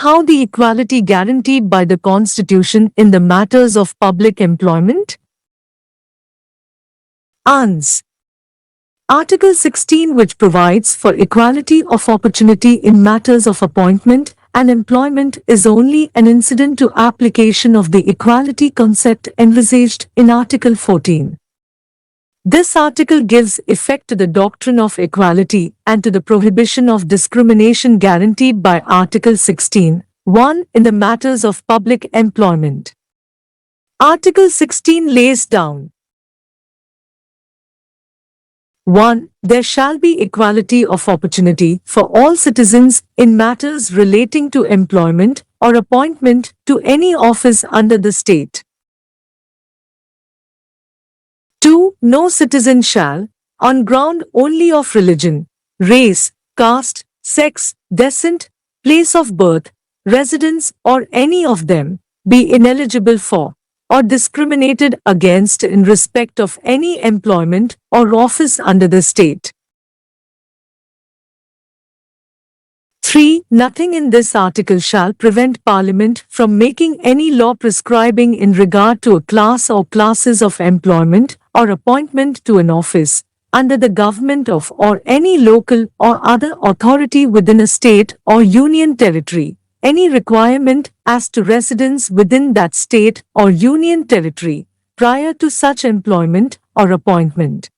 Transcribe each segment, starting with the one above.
How the equality guaranteed by the Constitution in the matters of public employment? Ans. Article 16, which provides for equality of opportunity in matters of appointment and employment, is only an incident to application of the equality concept envisaged in Article 14. This article gives effect to the doctrine of equality and to the prohibition of discrimination guaranteed by Article 16(1) in the matters of public employment. Article 16 lays down: 1. There shall be equality of opportunity for all citizens in matters relating to employment or appointment to any office under the state. 2. No citizen shall, on ground only of religion, race, caste, sex, descent, place of birth, residence, or any of them, be ineligible for, or discriminated against in respect of any employment or office under the state. 3. Nothing in this article shall prevent Parliament from making any law prescribing in regard to a class or classes of employment or appointment to an office under the government of or any local or other authority within a state or union territory, any requirement as to residence within that state or union territory prior to such employment or appointment.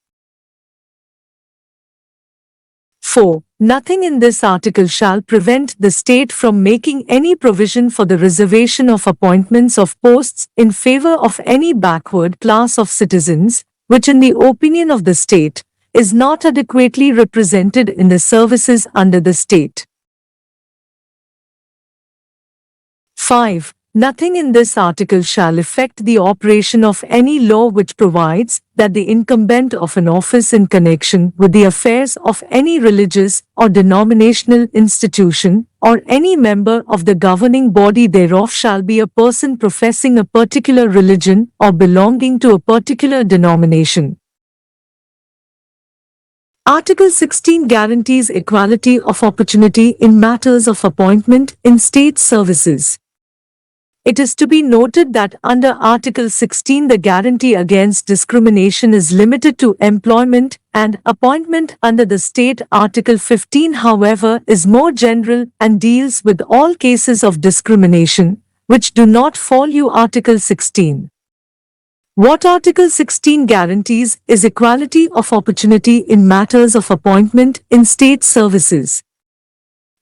4. Nothing in this article shall prevent the state from making any provision for the reservation of appointments of posts in favor of any backward class of citizens, which in the opinion of the state, is not adequately represented in the services under the state. 5. Nothing in this article shall affect the operation of any law which provides that the incumbent of an office in connection with the affairs of any religious or denominational institution or any member of the governing body thereof shall be a person professing a particular religion or belonging to a particular denomination. Article 16 guarantees equality of opportunity in matters of appointment in state services. It is to be noted that under Article 16 the guarantee against discrimination is limited to employment and appointment under the state. Article 15, however, is more general and deals with all cases of discrimination which do not follow Article 16. What Article 16 guarantees is equality of opportunity in matters of appointment in state services.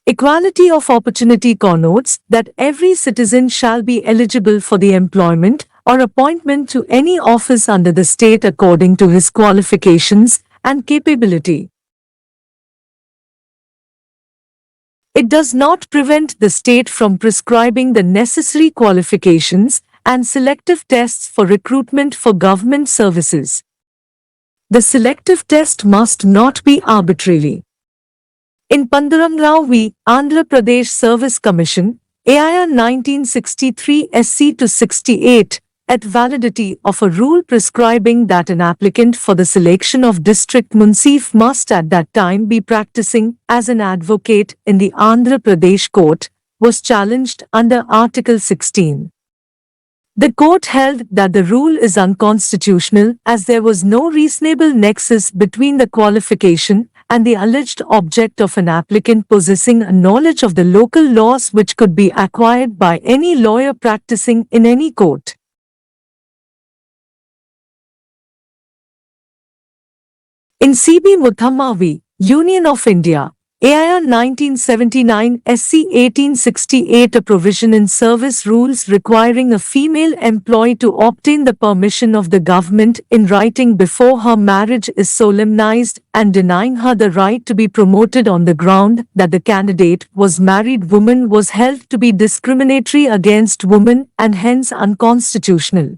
Equality of opportunity connotes that every citizen shall be eligible for the employment or appointment to any office under the state according to his qualifications and capability. It does not prevent the state from prescribing the necessary qualifications and selective tests for recruitment for government services. The selective test must not be arbitrary. In Pandaramrao v. Andhra Pradesh Service Commission, AIR 1963 SC-68, at validity of a rule prescribing that an applicant for the selection of district munsif must at that time be practicing as an advocate in the Andhra Pradesh court, was challenged under Article 16. The court held that the rule is unconstitutional as there was no reasonable nexus between the qualification and the alleged object of an applicant possessing a knowledge of the local laws which could be acquired by any lawyer practicing in any court. In C.B. Muthamma v. Union of India, AIR 1979 SC 1868, a provision in service rules requiring a female employee to obtain the permission of the government in writing before her marriage is solemnized and denying her the right to be promoted on the ground that the candidate was married woman was held to be discriminatory against women and hence unconstitutional.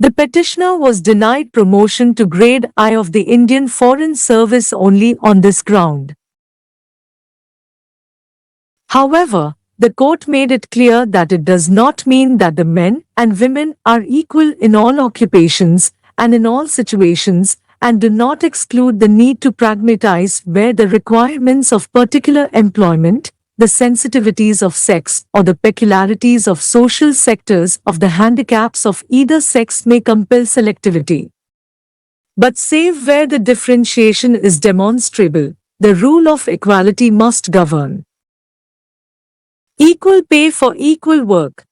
The petitioner was denied promotion to grade I of the Indian Foreign Service only on this ground. However, the court made it clear that it does not mean that the men and women are equal in all occupations and in all situations, and do not exclude the need to pragmatize where the requirements of particular employment, the sensitivities of sex, or the peculiarities of social sectors of the handicaps of either sex may compel selectivity. But save where the differentiation is demonstrable, the rule of equality must govern. Equal pay for equal work.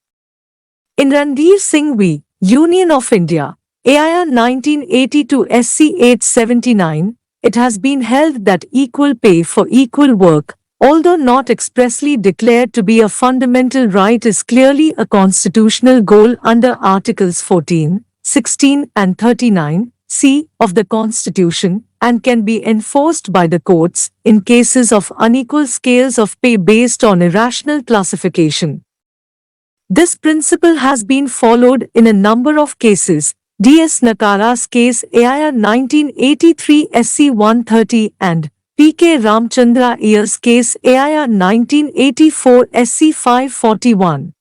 In Ranveer Singh v. Union of India, AIR 1982 SC 879, it has been held that equal pay for equal work, although not expressly declared to be a fundamental right, is clearly a constitutional goal under Articles 14, 16 and 39 C of the Constitution, and can be enforced by the courts in cases of unequal scales of pay based on irrational classification. This principle has been followed in a number of cases. D.S. Nakara's case AIR 1983 SC 130 and P.K. Ramchandra Iyer's case AIR 1984 SC 541.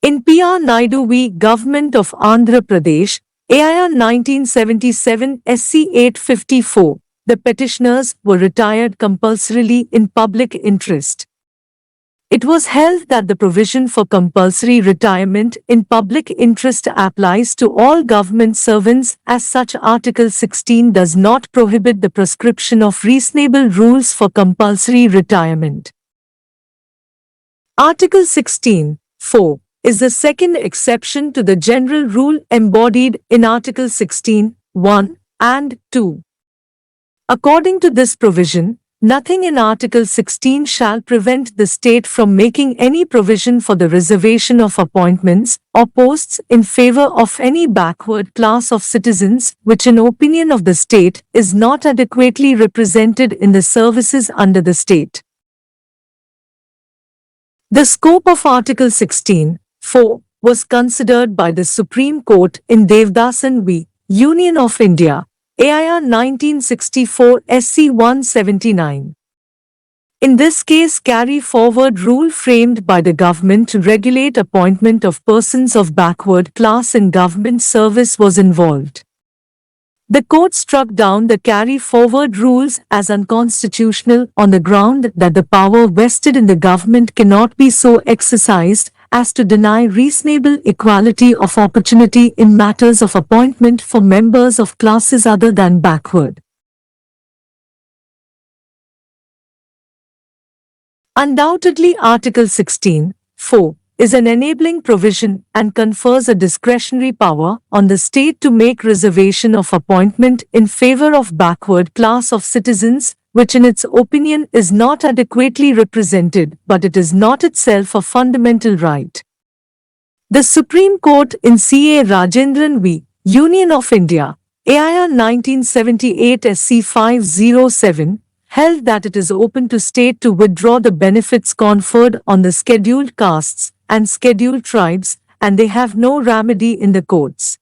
In P.R. Naidu v. Government of Andhra Pradesh, AIR 1977 SC 854, the petitioners were retired compulsorily in public interest. It was held that the provision for compulsory retirement in public interest applies to all government servants. As such, Article 16 does not prohibit the prescription of reasonable rules for compulsory retirement. Article 16(4) is the second exception to the general rule embodied in Article 16(1) and 2. According to this provision, nothing in Article 16 shall prevent the state from making any provision for the reservation of appointments or posts in favor of any backward class of citizens which, in opinion of the state, is not adequately represented in the services under the state. The scope of Article 16(4) was considered by the Supreme Court in Devdasan v. Union of India, AIR 1964 SC 179. In this case, carry-forward rule framed by the government to regulate appointment of persons of backward class in government service was involved. The court struck down the carry-forward rules as unconstitutional on the ground that the power vested in the government cannot be so exercised as to deny reasonable equality of opportunity in matters of appointment for members of classes other than backward. Undoubtedly, Article 16(4) is an enabling provision and confers a discretionary power on the state to make reservation of appointment in favor of backward class of citizens, which in its opinion is not adequately represented, but it is not itself a fundamental right. The Supreme Court in C.A. Rajendran v. Union of India, AIR 1978 SC 507, held that it is open to state to withdraw the benefits conferred on the scheduled castes and scheduled tribes, and they have no remedy in the courts.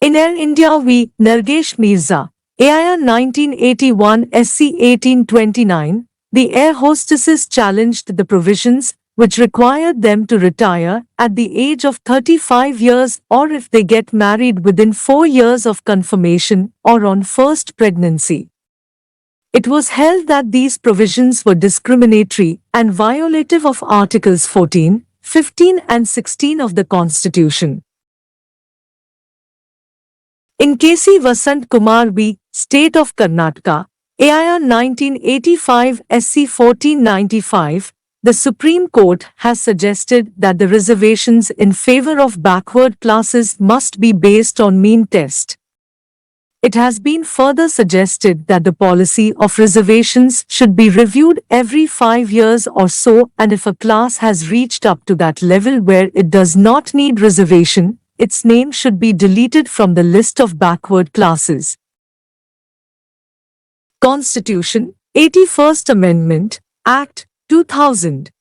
In Air India v. Nargesh Mirza, AIR 1981 SC 1829, the air hostesses challenged the provisions which required them to retire at the age of 35 years or if they get married within 4 years of confirmation or on first pregnancy. It was held that these provisions were discriminatory and violative of Articles 14, 15 and 16 of the Constitution. In K.C. Vasant Kumar v. State of Karnataka, AIR 1985 SC 1495, the Supreme Court has suggested that the reservations in favor of backward classes must be based on mean test. It has been further suggested that the policy of reservations should be reviewed every 5 years or so, and if a class has reached up to that level where it does not need reservation, its name should be deleted from the list of backward classes. Constitution, 81st Amendment, Act, 2000.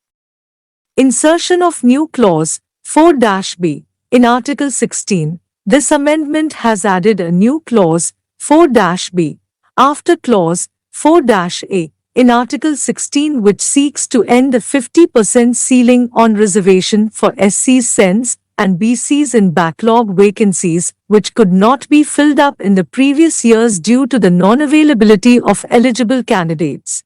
Insertion of new clause, 4-B, in Article 16. This amendment has added a new clause, 4-B, after clause 4-A, in Article 16, which seeks to end the 50% ceiling on reservation for SCs since and BCs in backlog vacancies which could not be filled up in the previous years due to the non-availability of eligible candidates.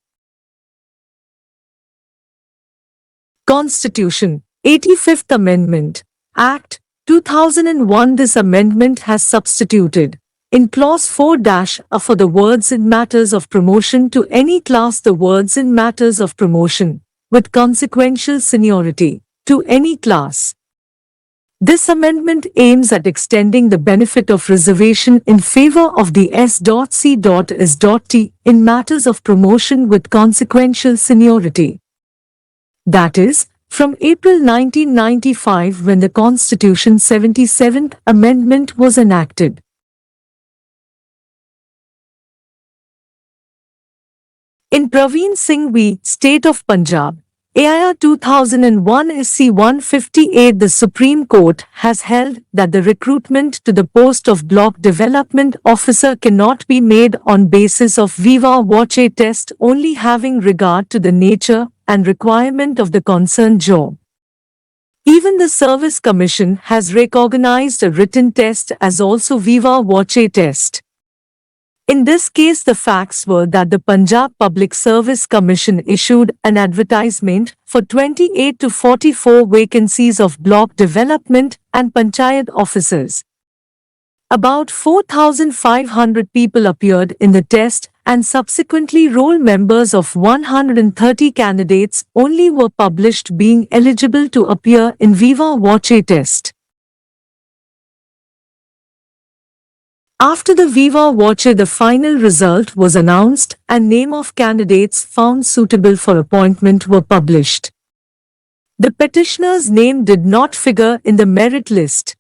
Constitution, 85th Amendment, Act, 2001. This amendment has substituted, in Clause 4-A for the words "in matters of promotion to any class" the words "in matters of promotion, with consequential seniority, to any class." This amendment aims at extending the benefit of reservation in favor of the S.C.S.T. in matters of promotion with consequential seniority. That is, from April 1995 when the Constitution's 77th Amendment was enacted. In Praveen Singh v. State of Punjab, AIR 2001 SC 158, the Supreme Court has held that the recruitment to the post of Block Development Officer cannot be made on basis of viva voce test only, having regard to the nature and requirement of the concerned job. Even the Service Commission has recognized a written test as also viva voce test. In this case, the facts were that the Punjab Public Service Commission issued an advertisement for 28 to 44 vacancies of block development and panchayat officers. About 4,500 people appeared in the test, and subsequently roll members of 130 candidates only were published being eligible to appear in viva voce test. After the viva voce, the final result was announced and name of candidates found suitable for appointment were published. The petitioner's name did not figure in the merit list.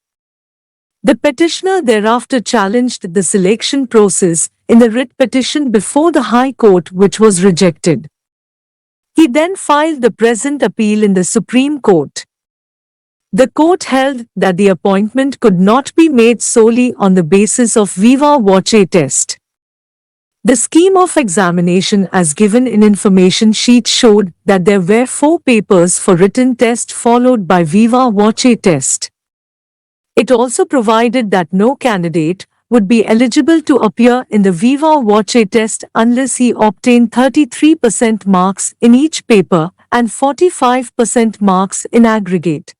The petitioner thereafter challenged the selection process in the writ petition before the High Court, which was rejected. He then filed the present appeal in the Supreme Court. The court held that the appointment could not be made solely on the basis of viva voce test. The scheme of examination as given in information sheet showed that there were 4 papers for written test followed by viva voce test. It also provided that no candidate would be eligible to appear in the viva voce test unless he obtained 33% marks in each paper and 45% marks in aggregate.